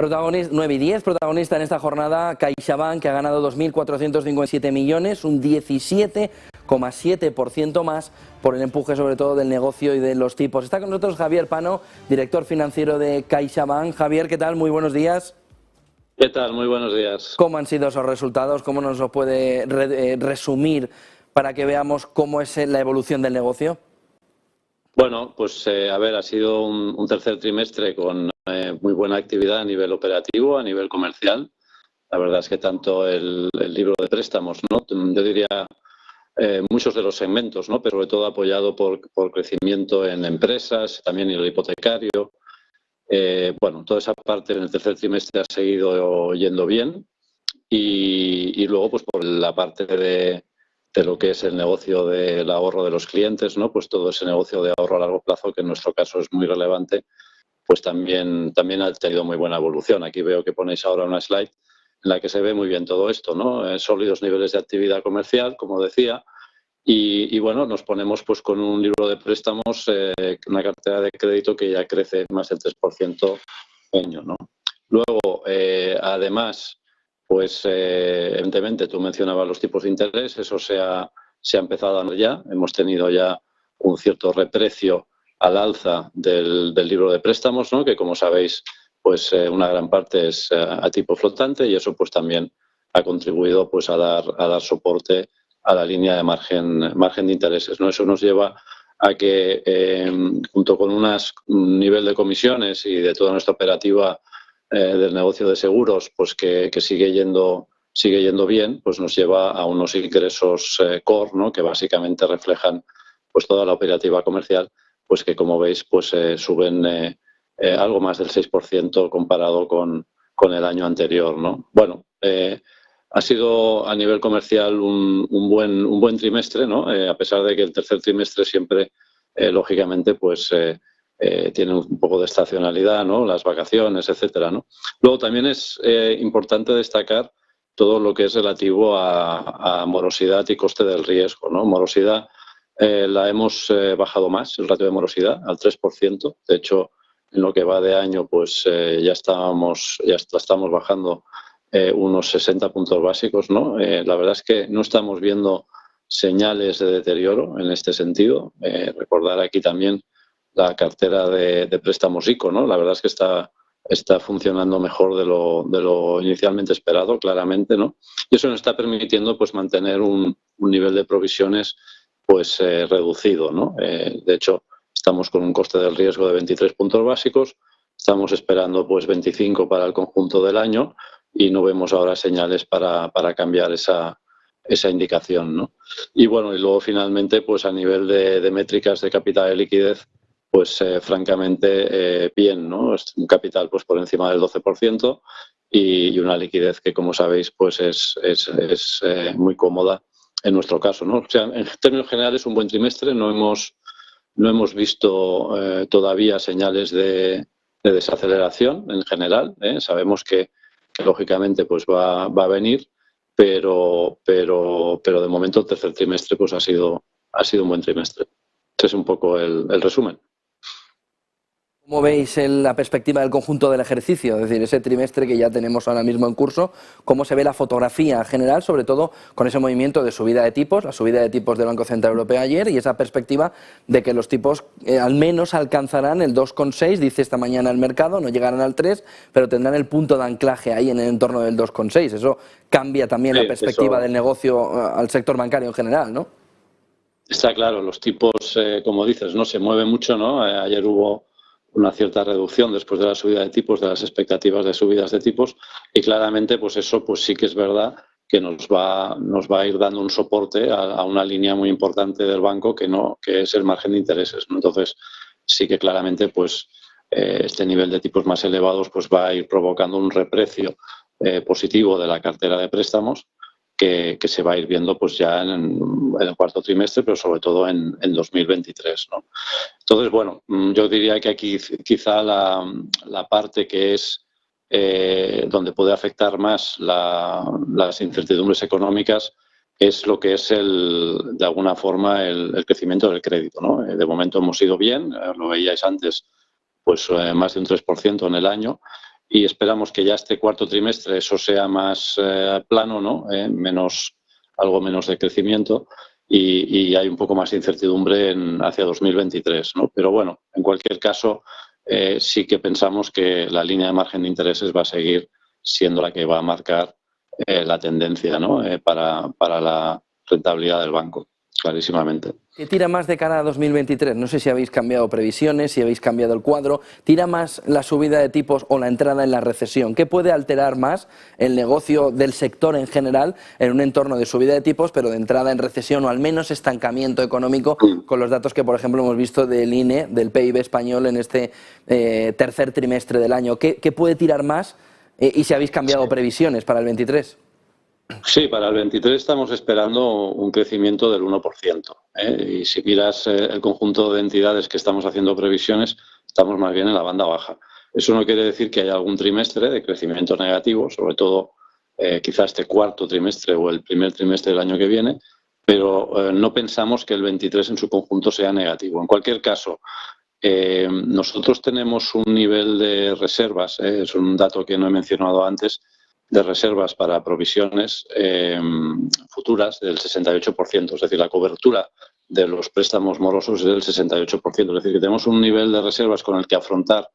9 y 10, protagonista en esta jornada, CaixaBank, que ha ganado 2.457 millones, un 17,7% más por el empuje sobre todo del negocio y de los tipos. Está con nosotros Javier Pano, director financiero de CaixaBank. Javier, ¿qué tal? Muy buenos días. ¿Qué tal? Muy buenos días. ¿Cómo han sido esos resultados? ¿Cómo nos lo puede resumir para que veamos cómo es la evolución del negocio? Bueno, pues a ver, ha sido un tercer trimestre con muy buena actividad a nivel operativo, a nivel comercial. La verdad es que tanto el libro de préstamos, ¿no? Yo diría muchos de los segmentos, ¿no? Pero sobre todo apoyado por crecimiento en empresas, también en el hipotecario. Bueno, toda esa parte en el tercer trimestre ha seguido yendo bien y luego pues por la parte de lo que es el negocio del ahorro de los clientes, ¿no? Pues todo ese negocio de ahorro a largo plazo, que en nuestro caso es muy relevante, pues también ha tenido muy buena evolución. Aquí veo que ponéis ahora una slide en la que se ve muy bien todo esto, ¿no? Sólidos niveles de actividad comercial, como decía, y bueno, nos ponemos pues con un libro de préstamos, una cartera de crédito que ya crece más del 3% año, ¿no? Luego, además, pues evidentemente tú mencionabas los tipos de interés, eso se ha empezado a dar ya, hemos tenido ya un cierto reprecio al alza del libro de préstamos, ¿no? Que como sabéis, pues una gran parte es a tipo flotante y eso pues también ha contribuido pues a dar soporte a la línea de margen de intereses, ¿no? Eso nos lleva a que junto con un nivel de comisiones y de toda nuestra operativa del negocio de seguros, pues que sigue yendo bien, pues nos lleva a unos ingresos core, ¿no? Que básicamente reflejan pues toda la operativa comercial, pues que como veis pues suben algo más del 6% comparado con el año anterior, ¿no? Bueno, ha sido a nivel comercial un buen trimestre, ¿no? A pesar de que el tercer trimestre siempre, lógicamente, pues tiene un poco de estacionalidad, ¿no? Las vacaciones, etcétera, ¿no? Luego también es importante destacar todo lo que es relativo a morosidad y coste del riesgo, ¿no? Morosidad la hemos bajado más, el ratio de morosidad, al 3%. De hecho, en lo que va de año, pues ya estamos bajando unos 60 puntos básicos, ¿no? La verdad es que no estamos viendo señales de deterioro en este sentido. Recordar aquí también la cartera de préstamos ICO, ¿no? La verdad es que está funcionando mejor de lo inicialmente esperado, claramente, ¿no? Y eso nos está permitiendo pues mantener un nivel de provisiones pues reducido, ¿no? De hecho, estamos con un coste del riesgo de 23 puntos básicos, estamos esperando pues 25 para el conjunto del año y no vemos ahora señales para cambiar esa indicación, ¿no? Y bueno, y luego finalmente pues a nivel de métricas de capital y liquidez, pues francamente bien, ¿no? Es un capital pues por encima del 12% y una liquidez que, como sabéis, pues es muy cómoda en nuestro caso, ¿no? O sea, en términos generales un buen trimestre, no hemos visto todavía señales de desaceleración en general, ¿eh? Sabemos que lógicamente pues va a venir, pero de momento el tercer trimestre pues ha sido un buen trimestre. Ese es un poco el resumen. ¿Cómo veis la perspectiva del conjunto del ejercicio? Es decir, ese trimestre que ya tenemos ahora mismo en curso, ¿cómo se ve la fotografía general, sobre todo con ese movimiento de subida de tipos, la subida de tipos del Banco Central Europeo ayer y esa perspectiva de que los tipos al menos alcanzarán el 2,6, dice esta mañana el mercado, no llegarán al 3, pero tendrán el punto de anclaje ahí en el entorno del 2,6? Eso cambia también la perspectiva del negocio al sector bancario en general, ¿no? Está claro, los tipos, como dices, no se mueven mucho, ¿no? Ayer hubo una cierta reducción después de la subida de tipos, de las expectativas de subidas de tipos y claramente pues eso pues sí que es verdad que nos va a ir dando un soporte a una línea muy importante del banco que es el margen de intereses, ¿no? Entonces sí que claramente pues este nivel de tipos más elevados pues va a ir provocando un reprecio positivo de la cartera de préstamos que se va a ir viendo pues ya en el cuarto trimestre, pero sobre todo en 2023, ¿no? Entonces, bueno, yo diría que aquí quizá la parte que es donde puede afectar más las incertidumbres económicas es lo que es de alguna forma el crecimiento del crédito, ¿no? De momento hemos ido bien, lo veíais antes, pues más de un 3% en el año. y esperamos que ya este cuarto trimestre eso sea más plano, ¿no? Algo menos de crecimiento y hay un poco más de incertidumbre hacia 2023, ¿no? Pero bueno, en cualquier caso, sí que pensamos que la línea de margen de intereses va a seguir siendo la que va a marcar la tendencia, ¿no? para la rentabilidad del banco, clarísimamente. ¿Qué tira más de cara a 2023? No sé si habéis cambiado previsiones, si habéis cambiado el cuadro. ¿Tira más la subida de tipos o la entrada en la recesión? ¿Qué puede alterar más el negocio del sector en general en un entorno de subida de tipos, pero de entrada en recesión o al menos estancamiento económico, con los datos que, por ejemplo, hemos visto del INE, del PIB español en este tercer trimestre del año? ¿Qué puede tirar más y si habéis cambiado previsiones para el 23? Sí, para el 23 estamos esperando un crecimiento del 1%. Y si miras el conjunto de entidades que estamos haciendo previsiones, estamos más bien en la banda baja. Eso no quiere decir que haya algún trimestre de crecimiento negativo, sobre todo quizás este cuarto trimestre o el primer trimestre del año que viene, pero no pensamos que el 23 en su conjunto sea negativo. En cualquier caso, nosotros tenemos un nivel de reservas, es un dato que no he mencionado antes, de reservas para provisiones futuras del 68%, es decir, la cobertura de los préstamos morosos es del 68%, es decir, que tenemos un nivel de reservas con el que afrontar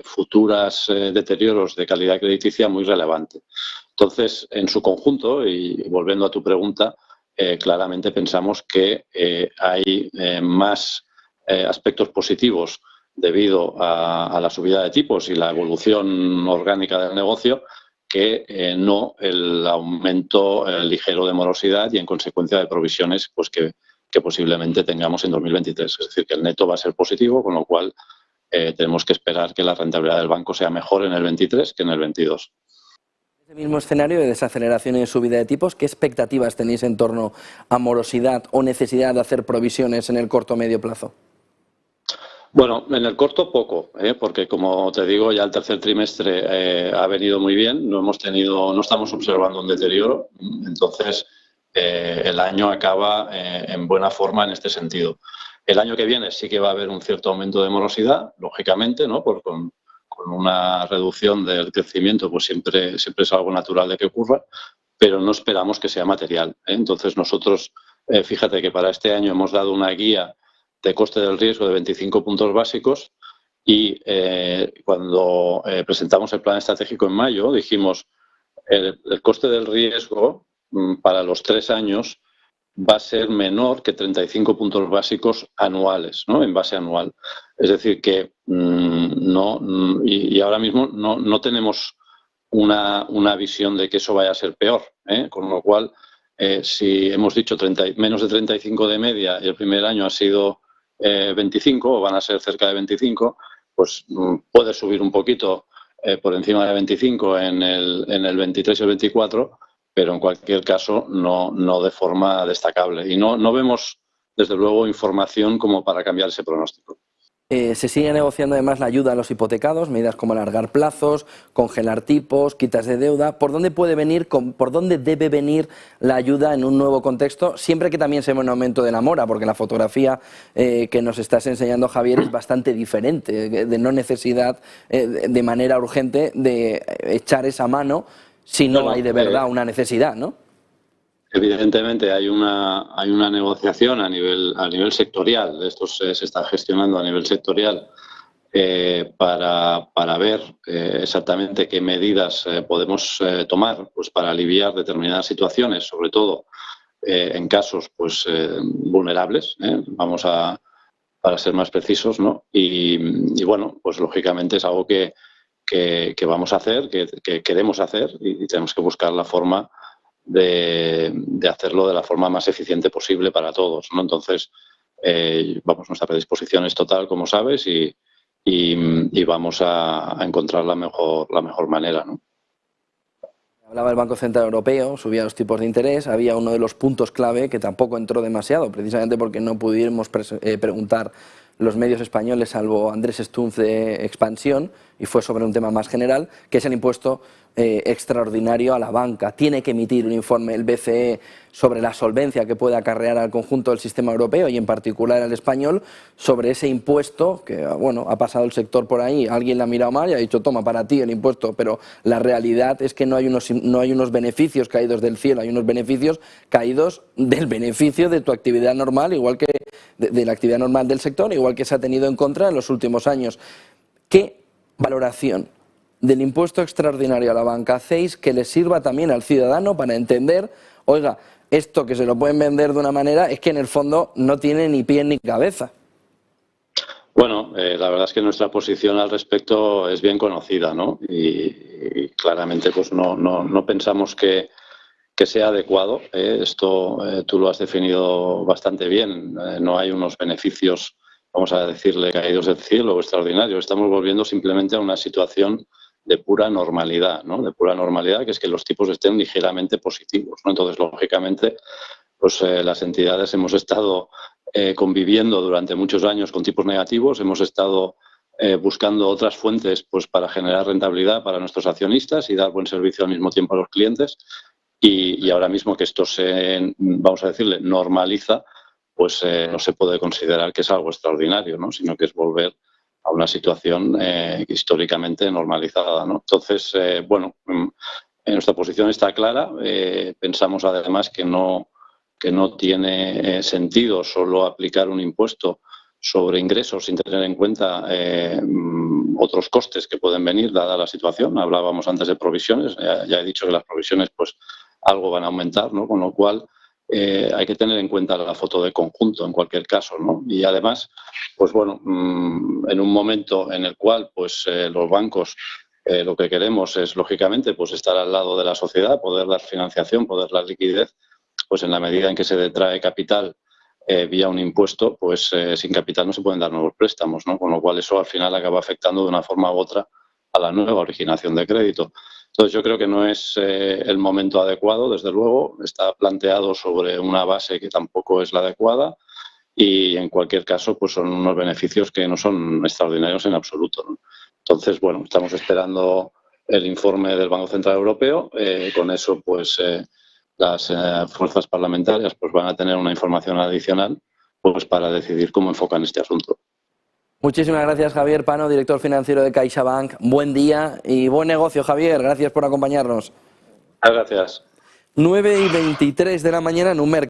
futuras deterioros de calidad crediticia muy relevante. Entonces, en su conjunto, y volviendo a tu pregunta, claramente pensamos que hay más aspectos positivos debido a la subida de tipos y la evolución orgánica del negocio que no el aumento ligero de morosidad y en consecuencia de provisiones pues que posiblemente tengamos en 2023. Es decir, que el neto va a ser positivo, con lo cual tenemos que esperar que la rentabilidad del banco sea mejor en el 23 que en el 22. En ese mismo escenario de desaceleración y de subida de tipos, ¿qué expectativas tenéis en torno a morosidad o necesidad de hacer provisiones en el corto o medio plazo? Bueno, en el corto poco, porque como te digo, ya el tercer trimestre ha venido muy bien, no estamos observando un deterioro, entonces el año acaba en buena forma en este sentido. El año que viene sí que va a haber un cierto aumento de morosidad, lógicamente, ¿no? Con una reducción del crecimiento, pues siempre es algo natural de que ocurra, pero no esperamos que sea material. Entonces nosotros, fíjate que para este año hemos dado una guía de coste del riesgo de 25 puntos básicos y cuando presentamos el plan estratégico en mayo dijimos el coste del riesgo para los 3 años va a ser menor que 35 puntos básicos anuales, ¿no? En base anual. Es decir, que ahora mismo no tenemos una visión de que eso vaya a ser peor, con lo cual si hemos dicho menos de 35 de media y el primer año ha sido 25 o van a ser cerca de 25, pues puede subir un poquito por encima de 25 en el 23 y el 24, pero en cualquier caso no de forma destacable. Y no vemos, desde luego, información como para cambiar ese pronóstico. Se sigue negociando además la ayuda a los hipotecados, medidas como alargar plazos, congelar tipos, quitas de deuda. ¿Por dónde puede venir, por dónde debe venir la ayuda en un nuevo contexto? Siempre que también se ve un aumento de la mora, porque la fotografía que nos estás enseñando, Javier, es bastante diferente, de no necesidad de manera urgente de echar esa mano si no hay de verdad una necesidad, ¿no? Evidentemente hay una negociación a nivel sectorial. Esto se está gestionando a nivel sectorial para ver exactamente qué medidas podemos tomar pues, para aliviar determinadas situaciones, sobre todo en casos pues, vulnerables, para ser más precisos, ¿no? Y bueno, pues lógicamente es algo que vamos a hacer, que queremos hacer y tenemos que buscar la forma de hacerlo de la forma más eficiente posible para todos, ¿no? Entonces, nuestra predisposición es total, como sabes, y vamos a encontrar la mejor manera, ¿no? Hablaba el Banco Central Europeo, subía los tipos de interés, había uno de los puntos clave que tampoco entró demasiado, precisamente porque no pudimos preguntar los medios españoles, salvo Andrés Stunz de Expansión, y fue sobre un tema más general, que es el impuesto extraordinario a la banca. Tiene que emitir un informe el BCE sobre la solvencia que puede acarrear al conjunto del sistema europeo y en particular al español, sobre ese impuesto que, bueno, ha pasado el sector por ahí, alguien le ha mirado mal y ha dicho, toma, para ti el impuesto, pero la realidad es que no hay unos beneficios caídos del cielo, hay unos beneficios caídos del beneficio de tu actividad normal, igual que de la actividad normal del sector, igual que se ha tenido en contra en los últimos años. ¿Qué valoración del impuesto extraordinario a la banca hacéis que le sirva también al ciudadano para entender, oiga, esto que se lo pueden vender de una manera es que en el fondo no tiene ni pie ni cabeza? Bueno, la verdad es que nuestra posición al respecto es bien conocida, ¿no? Y claramente pues no pensamos que sea adecuado. Esto tú lo has definido bastante bien. No hay unos beneficios, vamos a decirle, caídos del cielo o extraordinarios. Estamos volviendo simplemente a una situación de pura normalidad, ¿no? De pura normalidad, que es que los tipos estén ligeramente positivos, ¿no? Entonces, lógicamente, pues las entidades hemos estado conviviendo durante muchos años con tipos negativos, hemos estado buscando otras fuentes pues para generar rentabilidad para nuestros accionistas y dar buen servicio al mismo tiempo a los clientes. Y ahora mismo que esto se, vamos a decirle, normaliza, pues no se puede considerar que es algo extraordinario, ¿no? Sino que es volver a una situación históricamente normalizada, ¿no? Entonces, bueno, nuestra posición está clara. Pensamos además que no tiene sentido solo aplicar un impuesto sobre ingresos sin tener en cuenta otros costes que pueden venir dada la situación. Hablábamos antes de provisiones, ya he dicho que las provisiones pues algo van a aumentar, ¿no? Con lo cual hay que tener en cuenta la foto de conjunto en cualquier caso, ¿no? Y además, pues bueno, en un momento en el cual pues los bancos lo que queremos es, lógicamente, pues estar al lado de la sociedad, poder dar financiación, poder dar liquidez, pues en la medida en que se detrae capital vía un impuesto, pues sin capital no se pueden dar nuevos préstamos, ¿no? Con lo cual eso al final acaba afectando de una forma u otra a la nueva originación de crédito. Entonces yo creo que no es el momento adecuado, desde luego, está planteado sobre una base que tampoco es la adecuada y en cualquier caso pues son unos beneficios que no son extraordinarios en absoluto, ¿no? Entonces, bueno, estamos esperando el informe del Banco Central Europeo, con eso pues las fuerzas parlamentarias pues van a tener una información adicional pues para decidir cómo enfocan este asunto. Muchísimas gracias, Javier Pano, director financiero de CaixaBank. Buen día y buen negocio, Javier. Gracias por acompañarnos. Gracias. 9:23 de la mañana en un mercado